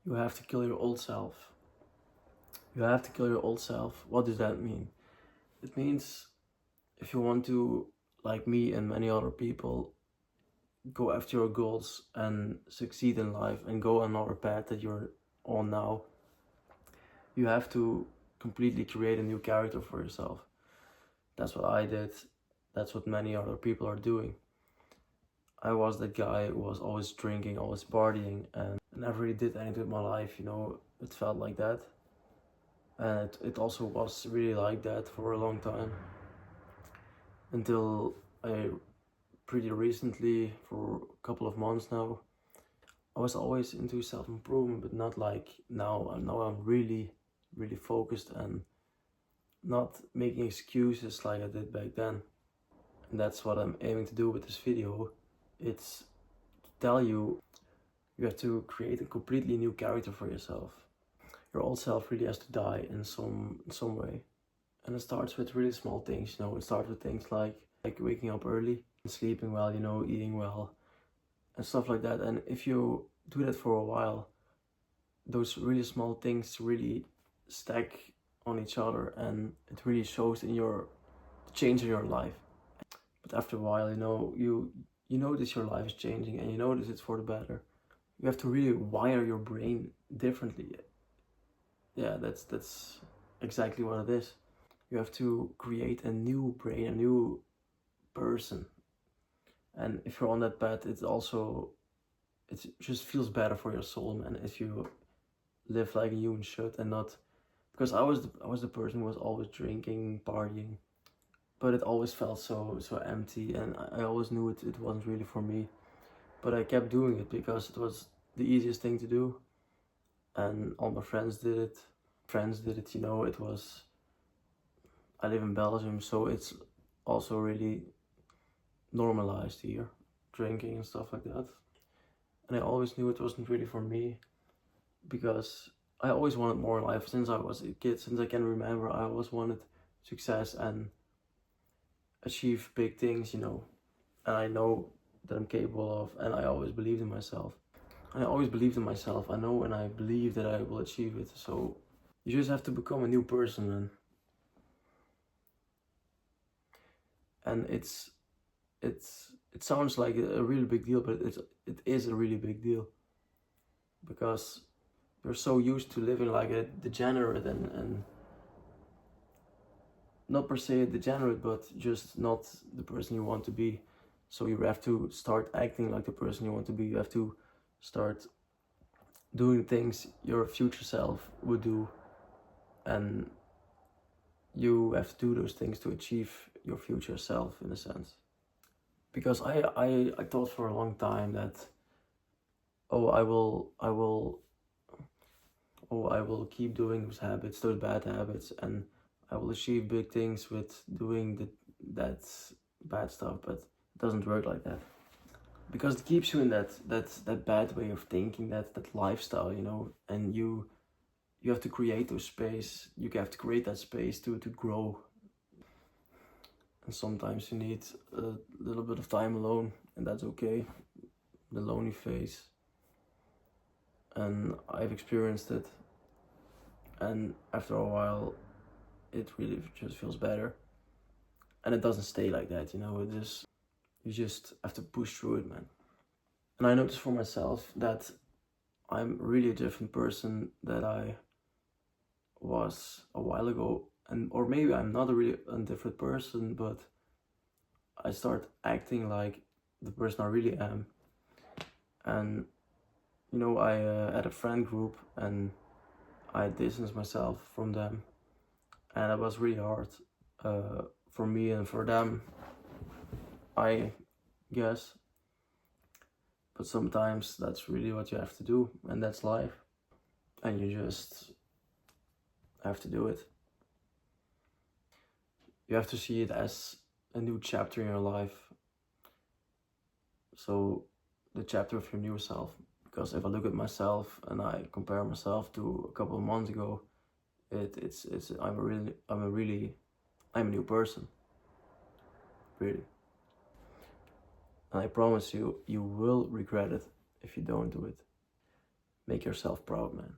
You have to kill your old self. You have to kill your old self. What does that mean? It means if you want to, like me and many other people, go after your goals and succeed in life and go another path that you're on now, you have to completely create a new character for yourself. That's what I did. That's what many other people are doing. I was that guy who was always drinking, always partying, and never really did anything with my life, it felt like that. And it also was really like that for a long time. Until I pretty recently, for a couple of months now, I was always into self-improvement, but not like now. Now I'm really, really focused and not making excuses like I did back then. And that's what I'm aiming to do with this video. It's to tell you, you have to create a completely new character for yourself. Your old self really has to die in some way. And it starts with really small things, It starts with things like waking up early, sleeping well, eating well, and stuff like that. And if you do that for a while, those really small things really stack on each other, and it really shows in your change in your life. But after a while, you notice your life is changing, and you notice it's for the better. You have to really wire your brain differently. Yeah, that's exactly what it is. You have to create a new brain, a new person. And if you're on that path, it just feels better for your soul, man, if you live like a human should, and not, because I was the person who was always drinking, partying, but it always felt so empty, and I always knew it wasn't really for me. But I kept doing it because it was the easiest thing to do, and all my friends did it. It was, I live in Belgium, so it's also really normalized here, drinking and stuff like that. And I always knew it wasn't really for me, because I always wanted more in life since I was a kid. Since I can remember, I always wanted success and achieve big things, and I know that I'm capable of, and I always believed in myself. I always believed in myself. I know, and I believe that I will achieve it. So you just have to become a new person, man. And it sounds like a really big deal, but it is a really big deal, because you're so used to living like a degenerate, and not per se a degenerate, but just not the person you want to be. So you have to start acting like the person you want to be. You have to start doing things your future self would do, and you have to do those things to achieve your future self, in a sense. Because I thought for a long time that, oh, I will keep doing those habits, those bad habits, and I will achieve big things with doing that bad stuff. But it doesn't work like that, because it keeps you in that bad way of thinking, that lifestyle, and you have to create those space. You have to create that space to grow. And sometimes you need a little bit of time alone, and that's okay. The lonely phase. And I've experienced it. And after a while, it really just feels better. And it doesn't stay like that, you just have to push through it, man. And I noticed for myself that I'm really a different person that I was a while ago. Or maybe I'm not a different person, but I start acting like the person I really am. And I had a friend group, and I distanced myself from them, and it was really hard for me and for them, I guess. But sometimes that's really what you have to do, and that's life, and you just have to do it. You have to see it as a new chapter in your life. So the chapter of your new self. Because if I look at myself and I compare myself to a couple of months ago, I'm a new person, really. And I promise you, you will regret it if you don't do it. make yourself proud, man.